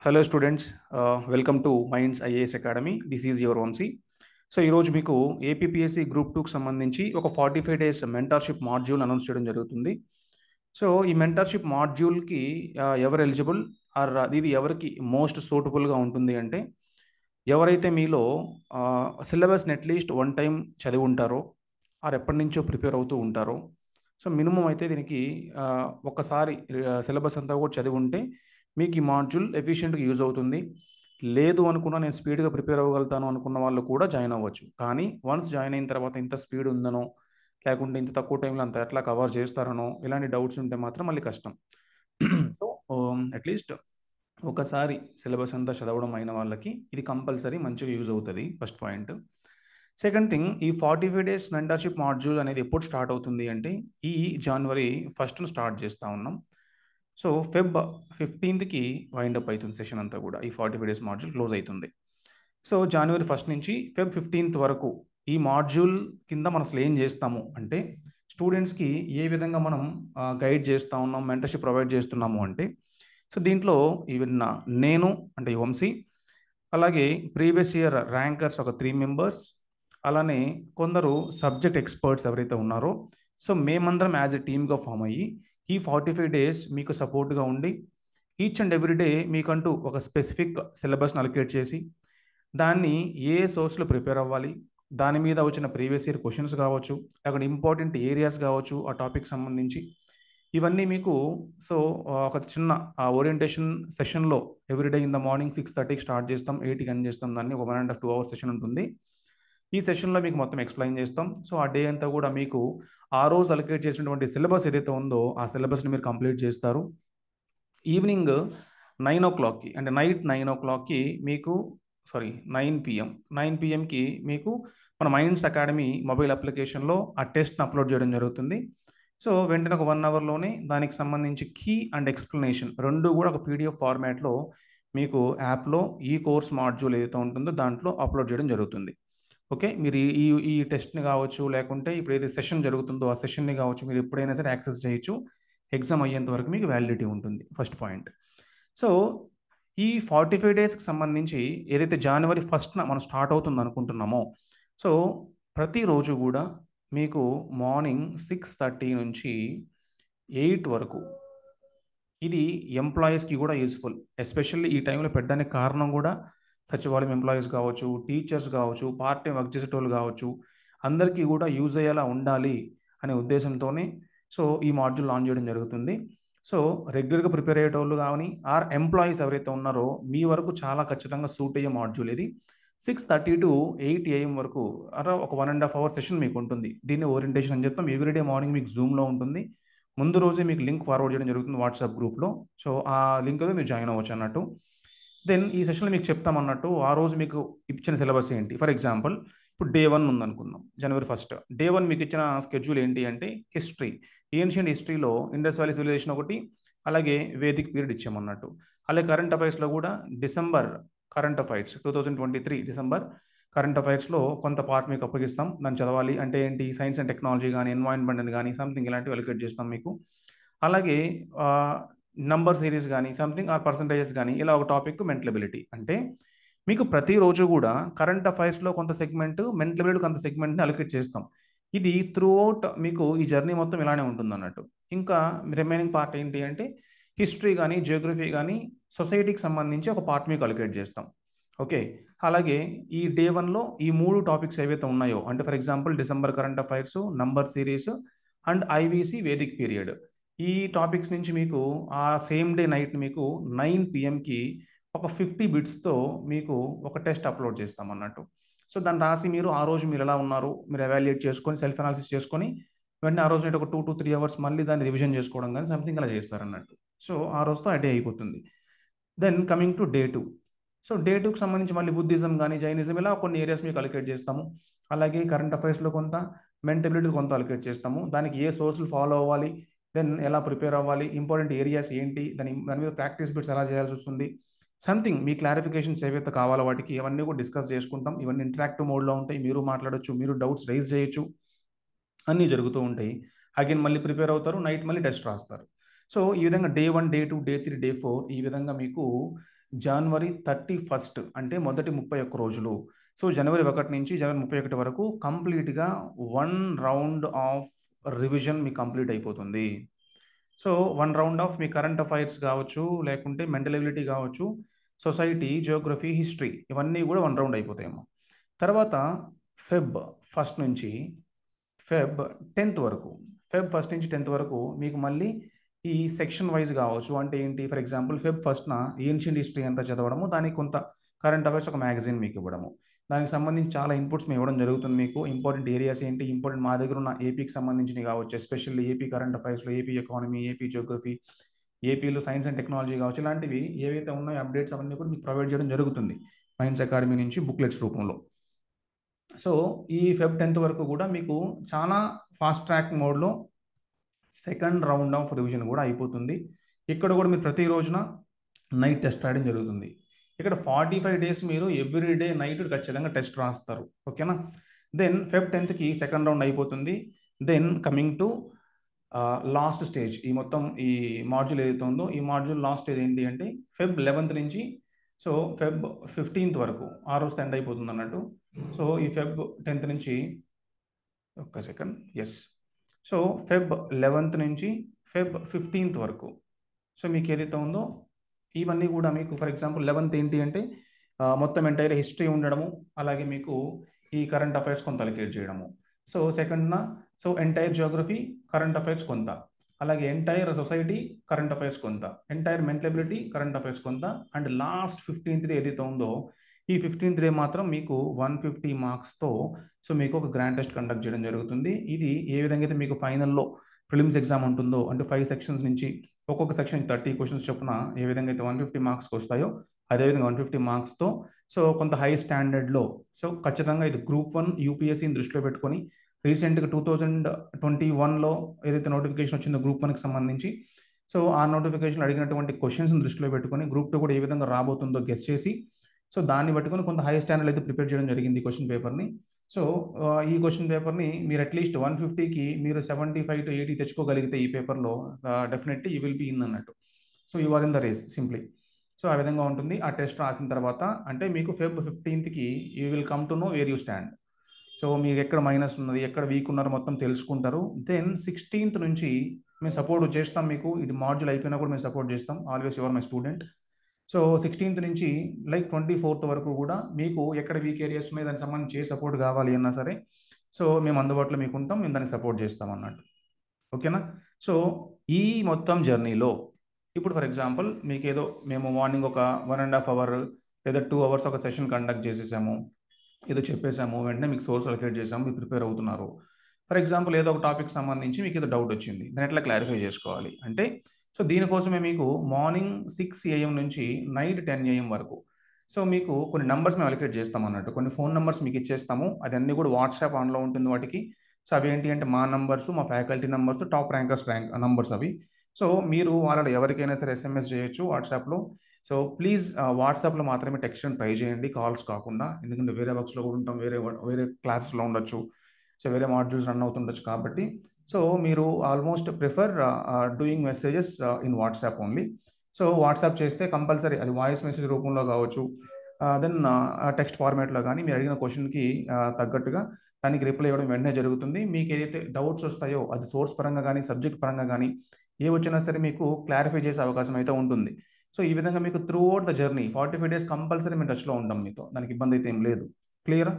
Hello students, welcome to Minds IAS Academy. This is your Vansi. So ఈరోజు మీకు APPSC group 2కి సంబంధించి ఒక 45 డేస్ మెంటర్షిప్ మాడ్యూల్ అనౌన్స్ చేయడం జరుగుతుంది. సో ఈ మెంటర్షిప్ మాడ్యూల్కి ఎవరు ఎలిజిబుల్ ఆర్ ఇది ఎవరికి మోస్ట్ సూటబుల్గా ఉంటుంది అంటే ఎవరైతే మీలో సిలబస్ని అట్లీస్ట్ వన్ టైం చదివి ఉంటారో ఆర్ ఎప్పటి నుంచో ప్రిపేర్ అవుతూ ఉంటారో. సో మినిమం అయితే దీనికి ఒకసారి సిలబస్ అంతా కూడా చదివి ఉంటే మీకు ఈ మాడ్యూల్ ఎఫిషియెంట్గా యూజ్ అవుతుంది. లేదు అనుకున్నా నేను స్పీడ్గా ప్రిపేర్ అవ్వగలుగుతాను అనుకున్న వాళ్ళు కూడా జాయిన్ అవ్వచ్చు. కానీ వన్స్ జాయిన్ అయిన తర్వాత ఇంత స్పీడ్ ఉందనో లేకుంటే ఇంత తక్కువ టైంలో అంత ఎట్లా కవర్ చేస్తారనో ఇలాంటి డౌట్స్ ఉంటే మాత్రం మళ్ళీ కష్టం. సో అట్లీస్ట్ ఒకసారి సిలబస్ అంతా చదవడం అయిన వాళ్ళకి ఇది కంపల్సరీ మంచిగా యూజ్ అవుతుంది. First point. సెకండ్ థింగ్, ఈ 45 డేస్ మెంటర్షిప్ మాడ్యూల్ అనేది ఎప్పుడు స్టార్ట్ అవుతుంది అంటే ఈ జనవరి 1st స్టార్ట్ చేస్తూ ఉన్నాం. సో ఫెబ్ 15కి వైండప్ అవుతుంది సెషన్ అంతా కూడా. ఈ 45 డేస్ మాడ్యూల్ క్లోజ్ అవుతుంది. సో జనవరి 1st నుంచి ఫెబ్ 15th వరకు ఈ మాడ్యూల్ కింద మనం అసలు ఏం చేస్తాము అంటే స్టూడెంట్స్కి ఏ విధంగా మనం గైడ్ చేస్తూ ఉన్నాం, మెంటర్షిప్ ప్రొవైడ్ చేస్తున్నాము అంటే సో దీంట్లో ఈవెన్ నేను అంటే వంశీ, అలాగే ప్రీవియస్ ఇయర్ ర్యాంకర్స్ ఒక 3 మెంబర్స్, అలానే కొందరు సబ్జెక్ట్ ఎక్స్పర్ట్స్ ఎవరైతే ఉన్నారో సో మేమందరం యాజ్ ఎ టీమ్గా ఫామ్ అయ్యి ఈ 45 డేస్ మీకు సపోర్ట్గా ఉండి ఈచ్ అండ్ ఎవ్రీ డే మీకంటూ ఒక స్పెసిఫిక్ సిలబస్ని అలొకేట్ చేసి దాన్ని ఏ సోర్స్లో ప్రిపేర్ అవ్వాలి, దాని మీద వచ్చిన ప్రీవియస్ ఇయర్ క్వశ్చన్స్ కావచ్చు, అక్కడ ఇంపార్టెంట్ ఏరియాస్ కావచ్చు ఆ టాపిక్ సంబంధించి ఇవన్నీ మీకు సో ఒక చిన్న ఓరియంటేషన్ సెషన్లో ఎవ్రీడే ఇన్ ద మార్నింగ్ 6:30కి స్టార్ట్ చేస్తాం, 8కి ఎండ్ చేస్తాం. దాన్ని ఒక 1.5 2 అవర్స్ సెషన్ ఉంటుంది. ఈ సెషన్లో మీకు మొత్తం ఎక్స్ప్లెయిన్ చేస్తాం. సో ఆ డే అంతా కూడా మీకు ఆ రోజు అలొకేట్ చేసినటువంటి సిలబస్ ఏదైతే ఉందో ఆ సిలబస్ని మీరు కంప్లీట్ చేస్తారు. ఈవినింగ్ 9 o'clockకి అంటే నైట్ 9 o'clockకి మీకు 9 PM మీకు మన మైండ్స్ అకాడమీ మొబైల్ అప్లికేషన్లో ఆ టెస్ట్ని అప్లోడ్ చేయడం జరుగుతుంది. సో వెంటనే ఒక 1 అవర్లోనే దానికి సంబంధించి కీ అండ్ ఎక్స్ప్లెనేషన్ రెండు కూడా ఒక PDF ఫార్మాట్లో మీకు యాప్లో ఈ కోర్స్ మాడ్యూల్ ఏదైతే ఉంటుందో దాంట్లో అప్లోడ్ చేయడం జరుగుతుంది. ఓకే, మీరు ఈ టెస్ట్ని కావచ్చు లేకుంటే ఇప్పుడు ఏదైతే సెషన్ జరుగుతుందో ఆ సెషన్ని కావచ్చు మీరు ఎప్పుడైనా సరే యాక్సెస్ చేయొచ్చు. ఎగ్జామ్ అయ్యేంత వరకు మీకు వ్యాలిడిటీ ఉంటుంది. First point. సో ఈ 45 డేస్కి సంబంధించి ఏదైతే జనవరి 1st మనం స్టార్ట్ అవుతుంది అనుకుంటున్నామో సో ప్రతిరోజు కూడా మీకు మార్నింగ్ 6:30 నుంచి 8 వరకు ఇది ఎంప్లాయీస్కి కూడా యూస్ఫుల్. ఎస్పెషల్లీ ఈ టైంలో పెట్టడానికి కారణం కూడా సచివాలయం ఎంప్లాయీస్ కావచ్చు, టీచర్స్ కావచ్చు, పార్ట్ టైం వర్క్ చేసేటోళ్ళు కావచ్చు, అందరికీ కూడా యూజ్ అయ్యేలా ఉండాలి అనే ఉద్దేశంతోనే సో ఈ మాడ్యూల్ లాంచ్ చేయడం జరుగుతుంది. సో రెగ్యులర్గా ప్రిపేర్ అయ్యేటోళ్ళు కానీ ఆర్ ఎంప్లాయీస్ ఎవరైతే ఉన్నారో మీ వరకు చాలా ఖచ్చితంగా సూట్ అయ్యే మాడ్యూల్ ఇది. 6:30 to 8 AM వరకు అలా ఒక 1.5 hour సెషన్ మీకు ఉంటుంది. దీన్ని ఓరియంటేషన్ అని చెప్తాం. ఎవ్రీడే మార్నింగ్ మీకు జూమ్లో ఉంటుంది. ముందు రోజే మీకు లింక్ ఫార్వర్డ్ చేయడం జరుగుతుంది వాట్సాప్ గ్రూప్లో. సో ఆ లింక్లో మీరు జాయిన్ అవ్వచ్చు అన్నట్టు. దెన్ ఈ సెషన్లో మీకు చెప్తామన్నట్టు ఆ రోజు మీకు ఇచ్చిన సిలబస్ ఏంటి. ఫర్ ఎగ్జాంపుల్ ఇప్పుడు డే 1 ఉందనుకుందాం, జనవరి 1st. డే 1 మీకు ఇచ్చిన స్కెడ్యూల్ ఏంటి అంటే హిస్టరీ, ఏన్షియంట్ హిస్టరీలో ఇండస్ వ్యాలీ సివిలైజేషన్ ఒకటి, అలాగే వేదిక్ పీరియడ్ ఇచ్చామన్నట్టు. అలాగే కరెంట్ అఫైర్స్లో కూడా December current affairs 2023 December current అఫైర్స్లో కొంత పార్ట్ మీకు అప్పగిస్తాం. దాన్ని చదవాలి అంటే ఏంటి, సైన్స్ అండ్ టెక్నాలజీ కానీ ఎన్వైరన్మెంట్ అని కానీ సంథింగ్ ఇలాంటివి అలొకేట్ చేస్తాం మీకు. అలాగే నంబర్ సిరీస్ కానీ సంథింగ్ ఆర్ పర్సంటేజెస్ కానీ ఇలా ఒక టాపిక్ మెంటల్ ఎబిలిటీ. అంటే మీకు ప్రతిరోజు కూడా కరెంట్ అఫైర్స్లో కొంత సెగ్మెంట్, మెంటల్ ఎబిలిటీ కొంత సెగ్మెంట్ని అలొకేట్ చేస్తాం. ఇది త్రూ అవుట్ మీకు ఈ జర్నీ మొత్తం ఇలానే ఉంటుంది అన్నట్టు. ఇంకా రిమైనింగ్ పార్ట్ ఏంటి అంటే హిస్టరీ కానీ జియోగ్రఫీ కానీ సొసైటీకి సంబంధించి ఒక పార్ట్ మీకు అలొకేట్ చేస్తాం. ఓకే, అలాగే ఈ డే 1లో ఈ 3 టాపిక్స్ ఏవైతే ఉన్నాయో అంటే for example December current affairs, number series and IVC Vedic period, ఈ టాపిక్స్ నుంచి మీకు ఆ సేమ్ డే నైట్ మీకు 9 PMకి ఒక 50 బిట్స్తో మీకు ఒక టెస్ట్ అప్లోడ్ చేస్తాం అన్నట్టు. సో దాన్ని రాసి మీరు ఆ రోజు మీరు ఎలా ఉన్నారు మీరు ఎవాల్యుయేట్ చేసుకొని సెల్ఫ్ అనాలిసిస్ చేసుకొని వెంటనే ఆ రోజు నైట్ ఒక 2 to 3 hours మళ్ళీ దాన్ని రివిజన్ చేసుకోవడం కానీ సంథింగ్ అలా చేస్తారన్నట్టు. సో ఆ రోజుతో ఆ డే అయిపోతుంది. Then coming to day 2. So day 2కి సంబంధించి మళ్ళీ బుద్ధిజం కానీ జైనిజం ఇలా కొన్ని ఏరియాస్ మీకు అలొకేట్ చేస్తాము. అలాగే కరెంట్ అఫైర్స్లో కొంత, మెంటబిలిటీ కొంత అలొకేట్ చేస్తాము. దానికి ఏ సోర్సులు ఫాలో అవ్వాలి, దెన్ ఎలా ప్రిపేర్ అవ్వాలి, ఇంపార్టెంట్ ఏరియాస్ ఏంటి, దాని మీద ప్రాక్టీస్ బిట్స్ ఎలా చేయాల్సి వస్తుంది, సంథింగ్ మీ క్లారిఫికేషన్స్ ఏవైతే కావాలో వాటికి ఇవన్నీ కూడా డిస్కస్ చేసుకుంటాం. ఇవన్నీ ఇంటరాక్టివ్ మోడ్లో ఉంటాయి. మీరు మాట్లాడచ్చు, మీరు డౌట్స్ రైజ్ చేయొచ్చు, అన్నీ జరుగుతూ ఉంటాయి. అగైన్ మళ్ళీ ప్రిపేర్ అవుతారు, నైట్ మళ్ళీ టెస్ట్ రాస్తారు. సో ఈ విధంగా డే 1, డే 2, డే 3, డే 4 ఈ విధంగా మీకు జనవరి 31 అంటే మొదటి 31 రోజులు. సో జనవరి 1 నుంచి జనవరి 31 వరకు కంప్లీట్గా 1 రౌండ్ ఆఫ్ రివిజన్ మీకు కంప్లీట్ అయిపోతుంది. So 1 round of me current affairs కావచ్చు, లేకుంటే మెంటల్ ఎబిలిటీ కావచ్చు, సొసైటీ, జియోగ్రఫీ, హిస్టరీ, ఇవన్నీ కూడా 1 రౌండ్ అయిపోతాయేమో. తర్వాత ఫెబ్ 1 నుంచి ఫెబ్ 10th వరకు, ఫెబ్ 1 నుంచి 10th వరకు మీకు మళ్ళీ ఈ సెక్షన్ వైజ్ కావచ్చు. అంటే ఏంటి, ఫర్ ఎగ్జాంపుల్ ఫెబ్ 1న ఏన్షియంట్ హిస్టరీ అంతా చదవడము, దానికి కొంత కరెంట్ అఫైర్స్ ఒక మ్యాగజైన్ మీకు ఇవ్వడము, దానికి సంబంధించి చాలా ఇన్పుట్స్ మేము ఇవ్వడం జరుగుతుంది. మీకు ఇంపార్టెంట్ ఏరియాస్ ఏంటి, ఇంపార్టెంట్ మా దగ్గర ఉన్న ఏపీకి సంబంధించినవి కావచ్చు, ఎస్పెషల్లీ ఏపీ కరెంట్ అఫైర్స్లో ఏపీ ఎకానమీ, ఏపీ జియోగ్రఫీ, ఏపీలో సైన్స్ అండ్ టెక్నాలజీ కావచ్చు, ఇలాంటివి ఏవైతే ఉన్నాయో అప్డేట్స్ అవన్నీ కూడా మీకు ప్రొవైడ్ చేయడం జరుగుతుంది మైండ్స్ అకాడమీ నుంచి బుక్లెట్స్ రూపంలో. సో ఈ ఫెబ్ 10th వరకు కూడా మీకు చాలా ఫాస్ట్ ట్రాక్ మోడ్లో సెకండ్ రౌండ్ ఆఫ్ రివిజన్ కూడా అయిపోతుంది. ఇక్కడ కూడా మీరు ప్రతి రోజున నైట్ టెస్ట్ రాయడం జరుగుతుంది. ఇక్కడ 45 డేస్ మీరు ఎవ్రీ డే నైట్ ఖచ్చితంగా టెస్ట్ రాస్తారు. ఓకేనా. Then Feb 10th second round అయిపోతుంది. Then coming to last stage, ఈ మొత్తం ఈ మాడ్యూల్ ఏదైతే ఉందో ఈ మాడ్యూల్ లాస్ట్ స్టేజ్ ఏంటి అంటే ఫెబ్ 11th నుంచి సో ఫెబ్ 15th వరకు, ఆ రోజు ఎండ్ అయిపోతుంది అన్నట్టు. సో ఈ ఫెబ్ 10th నుంచి ఒక్క second, yes, so Feb 11th నుంచి ఫెబ్ 15th వరకు సో మీకు ఏదైతే ఉందో ఇవన్నీ కూడా మీకు ఫర్ ఎగ్జాంపుల్ 11th ఏంటి అంటే మొత్తం ఎంటైర్ హిస్టరీ ఉండడము, అలాగే మీకు ఈ కరెంట్ అఫైర్స్ కొంత అలికేట్ చేయడము. సో సెకండ్న so entire geography current affairs కొంత, అలాగే ఎంటైర్ సొసైటీ కరెంట్ అఫైర్స్ కొంత, entire mental ability current affairs కొంత, అండ్ లాస్ట్ 15th డే ఏదైతే ఉందో ఈ 15th డే మాత్రం మీకు 150 మార్క్స్తో సో మీకు ఒక గ్రాండ్ టెస్ట్ కండక్ట్ చేయడం జరుగుతుంది. ఇది ఏ విధంగా అయితే మీకు ఫైనల్లో ప్రిలిమ్స్ ఎగ్జామ్ ఉంటుందో, అంటే 5 సెక్షన్స్ నుంచి ఒక్కొక్క సెక్షన్ 30 క్వశ్చన్స్ చొప్పున ఏ విధంగా అయితే 150 మార్క్స్కి వస్తాయో అదేవిధంగా 150 మార్క్స్తో సో కొంత హై స్టాండర్డ్లో సో ఖచ్చితంగా ఇది గ్రూప్ 1 యూపీఎస్సీని దృష్టిలో పెట్టుకొని రీసెంట్గా 2021లో ఏదైతే నోటిఫికేషన్ వచ్చిందో గ్రూప్ 1కి సంబంధించి సో ఆ నోటిఫికేషన్ అడిగినటువంటి క్వశ్చన్స్ని దృష్టిలో పెట్టుకొని గ్రూప్ 2 కూడా ఏ విధంగా రాబోతుందో గెస్ చేసి సో దాన్ని పట్టుకొని కొంత హై స్టాండర్డ్ అయితే ప్రిపేర్ చేయడం జరిగింది క్వశ్చన్ పేపర్ని. సో ఈ క్వశ్చన్ పేపర్ని మీరు అట్లీస్ట్ 150కి మీరు 75 to 80 తెచ్చుకోగలిగితే ఈ పేపర్లో definitely you will be in అన్నట్టు. So you are in the race simply. So ఆ విధంగా ఉంటుంది. ఆ టెస్ట్ రాసిన తర్వాత అంటే మీకు Feb 15th you will come to know where you stand. So మీకు ఎక్కడ మైనస్ ఉన్నది, ఎక్కడ వీక్ ఉన్నారో మొత్తం తెలుసుకుంటారు. దెన్ 16th నుంచి మేము సపోర్ట్ చేస్తాం మీకు, ఇది మాడ్యూల్ అయిపోయినా కూడా మేము సపోర్ట్ చేస్తాం. Always your my student. So 16th నుంచి లైక్ 24th వరకు కూడా మీకు ఎక్కడ వీక్ ఏరియాస్ ఉన్నాయి దానికి సంబంధించి ఏ సపోర్ట్ కావాలి అన్నా సరే సో మేము అందుబాటులో మీకు ఉంటాం, మేము దానికి సపోర్ట్ చేస్తాం అన్నట్టు. ఓకేనా. సో ఈ మొత్తం జర్నీలో ఇప్పుడు ఫర్ ఎగ్జాంపుల్ మీకు ఏదో మేము మార్నింగ్ ఒక 1.5 hour లేదా 2 hours ఒక సెషన్ కండక్ట్ చేసేసాము, ఏదో చెప్పేసాము, వెంటనే మీకు సోర్స్ అలొకేట్ చేసాము, మీరు ప్రిపేర్ అవుతున్నారు. ఫర్ ఎగ్జాంపుల్ ఏదో ఒక టాపిక్ సంబంధించి మీకు ఏదో డౌట్ వచ్చింది, దాన్ని ఎట్లా క్లారిఫై చేసుకోవాలి అంటే సో దీనికోసమే మీకు మార్నింగ్ 6 AM నుంచి నైట్ 10 AM వరకు సో మీకు కొన్ని నెంబర్స్ మేము అలొకేట్ చేస్తాం అన్నట్టు. కొన్ని ఫోన్ నెంబర్స్ మీకు ఇచ్చేస్తాము, అది అన్నీ కూడా వాట్సాప్ ఆన్లో ఉంటుంది వాటికి. సో అవి ఏంటి అంటే మా నంబర్స్, మా faculty numbers, top rankers numbers అవి. సో మీరు వాళ్ళలో ఎవరికైనా సరే SMS చేయొచ్చు వాట్సాప్లో. సో ప్లీజ్ వాట్సాప్లో మాత్రమే టెక్స్ట్ ట్రై చేయండి, కాల్స్ కాకుండా. ఎందుకంటే వేరే వర్క్స్లో కూడా ఉంటాం, వేరే క్లాసెస్లో ఉండొచ్చు, సో వేరే మాడ్యూల్స్ రన్ అవుతుండొచ్చు. కాబట్టి సో మీరు almost prefer doing messages in WhatsApp only. So WhatsApp చేస్తే కంపల్సరీ అది వాయిస్ మెసేజ్ రూపంలో కావచ్చు, దెన్ టెక్స్ట్ ఫార్మేట్లో కానీ మీరు అడిగిన క్వశ్చన్కి తగ్గట్టుగా దానికి రిప్లై ఇవ్వడం వెంటనే జరుగుతుంది. మీకు ఏదైతే డౌట్స్ వస్తాయో అది సోర్స్ పరంగా కానీ సబ్జెక్ట్ పరంగా కానీ ఏ వచ్చినా సరే మీకు క్లారిఫై చేసే అవకాశం అయితే ఉంటుంది. సో ఈ విధంగా మీకు through out the journey 45 days compulsory మేము టచ్లో ఉంటాం మీతో, దానికి ఇబ్బంది అయితే ఏం లేదు. క్లియరా.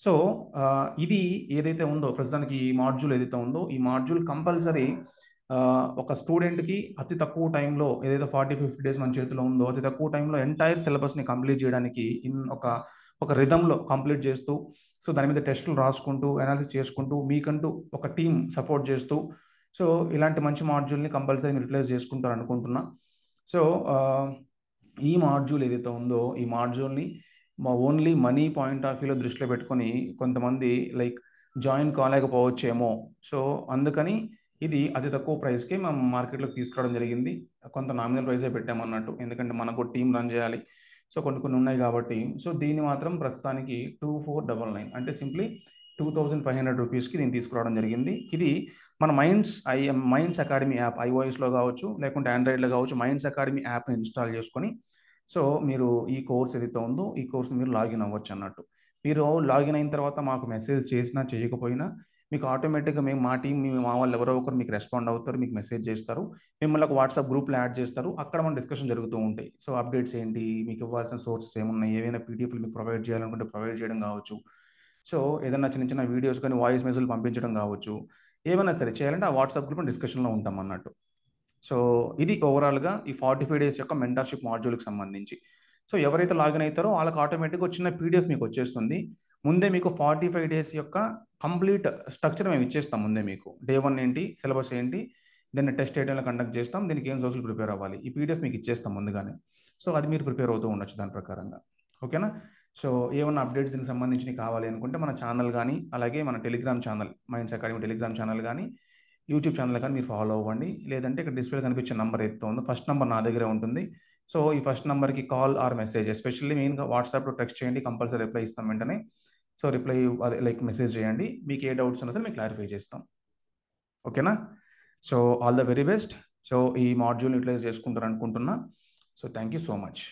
సో ఇది ఏదైతే ఉందో ప్రస్తుతానికి ఈ మాడ్యూల్ ఏదైతే ఉందో ఈ మాడ్యూల్ కంపల్సరీ ఒక స్టూడెంట్కి అతి తక్కువ టైంలో ఏదైతే 40-50 days మన చేతిలో ఉందో అతి తక్కువ టైంలో ఎంటైర్ సిలబస్ని కంప్లీట్ చేయడానికి ఒక రిథంలో కంప్లీట్ చేస్తూ సో దాని మీద టెస్టులు రాసుకుంటూ అనాలిసిస్ చేసుకుంటూ మీకంటూ ఒక టీం సపోర్ట్ చేస్తూ సో ఇలాంటి మంచి మాడ్యూల్ని కంపల్సరీ యూటిలైజ్ చేసుకుంటారు అనుకుంటున్నా. సో ఈ మాడ్యూల్ ఏదైతే ఉందో ఈ మాడ్యూల్ని ఓన్లీ మనీ పాయింట్ ఆఫ్ వ్యూలో దృష్టిలో పెట్టుకొని కొంతమంది లైక్ జాయిన్ కాలేకపోవచ్చేమో, సో అందుకని ఇది అతి తక్కువ ప్రైస్కే మనం మార్కెట్లోకి తీసుకురావడం జరిగింది. కొంత నామినల్ ప్రైజే పెట్టామన్నట్టు, ఎందుకంటే మనకు టీం రన్ చేయాలి, సో కొన్ని ఉన్నాయి కాబట్టి. సో దీన్ని మాత్రం ప్రస్తుతానికి 2499 అంటే సింప్లీ 2500 రూపీస్కి దీన్ని తీసుకురావడం జరిగింది. ఇది మన మైండ్స్ అకాడమీ యాప్ iOSలో కావచ్చు లేకుంటే ఆండ్రాయిడ్లో కావచ్చు మైండ్స్ అకాడమీ యాప్ని ఇన్స్టాల్ చేసుకొని సో మీరు ఈ కోర్స్ ఏదైతే ఉందో ఈ కోర్స్ మీరు లాగిన్ అవ్వచ్చు అన్నట్టు. మీరు లాగిన్ అయిన తర్వాత మాకు మెసేజ్ చేసినా చేయకపోయినా మీకు ఆటోమేటిక్గా మేము మా టీం మా వాళ్ళు ఎవరో ఒకరు మీకు రెస్పాండ్ అవుతారు, మీకు మెసేజ్ చేస్తారు, మిమ్మల్ని ఒక వాట్సాప్ గ్రూప్లో యాడ్ చేస్తారు. అక్కడ మన డిస్కషన్ జరుగుతూ ఉంటాయి. సో అప్డేట్స్ ఏంటి, మీకు ఇవ్వాల్సిన సోర్సెస్ ఏమున్నాయి, ఏవైనా పీడిఎఫ్లు మీకు ప్రొవైడ్ చేయాలనుకుంటే ప్రొవైడ్ చేయడం కావచ్చు. సో ఏదైనా చిన్న చిన్న వీడియోస్ కానీ వాయిస్ మెసేజ్లు పంపించడం కావచ్చు, ఏమైనా సరే చేయాలంటే ఆ వాట్సాప్ గ్రూప్ డిస్కషన్లో ఉంటాం అన్నట్టు. సో ఇది ఓవరాల్గా ఈ 45 డేస్ యొక్క మెంటర్షిప్ మాడ్యూల్కి సంబంధించి. సో ఎవరైతే లాగిన్ అవుతారో వాళ్ళకి ఆటోమేటిక్గా చిన్న పీడిఎఫ్ మీకు వచ్చేస్తుంది. ముందే మీకు 45 డేస్ యొక్క కంప్లీట్ స్ట్రక్చర్ మేము ఇచ్చేస్తాం. ముందే మీకు డే 1 ఏంటి, సిలబస్ ఏంటి, దీన్ని టెస్ట్ ఏ టైంలో కండక్ట్ చేస్తాం, దీనికి ఏం సోర్సులు ప్రిపేర్ అవ్వాలి, ఈ పీడిఎఫ్ మీకు ఇచ్చేస్తాం ముందుగానే. సో అది మీరు ప్రిపేర్ అవుతూ ఉండొచ్చు దాని ప్రకారంగా. ఓకేనా? సో ఏమన్నా అప్డేట్స్ దీనికి సంబంధించి కావాలి అనుకుంటే మన ఛానల్ కానీ, అలాగే మన Telegram channel minds academy Telegram channel కానీ, యూట్యూబ్ ఛానల్ కానీ మీరు ఫాలో అవ్వండి. లేదంటే ఇక్కడ డిస్ప్లే కనిపించే నెంబర్ ఏదైతే ఉందో ఫస్ట్ నెంబర్ నా దగ్గరే ఉంటుంది. సో ఈ ఫస్ట్ నెంబర్కి కాల్ ఆర్ మెసేజ్, ఎస్పెషల్లీ మెయిన్గా వాట్సాప్లో టెక్స్ట్ చేయండి, కంపల్సరీ రిప్లై ఇస్తాం వెంటనే. సో రిప్లై అదే లైక్ మెసేజ్ చేయండి, మీకు ఏ డౌట్స్ ఉన్నా సరే మేము క్లారిఫై చేస్తాం. ఓకేనా? So all the very best. So ఈ మాడ్యూల్ యూటిలైజ్ చేసుకుంటారు అనుకుంటున్నా. So thank you so much.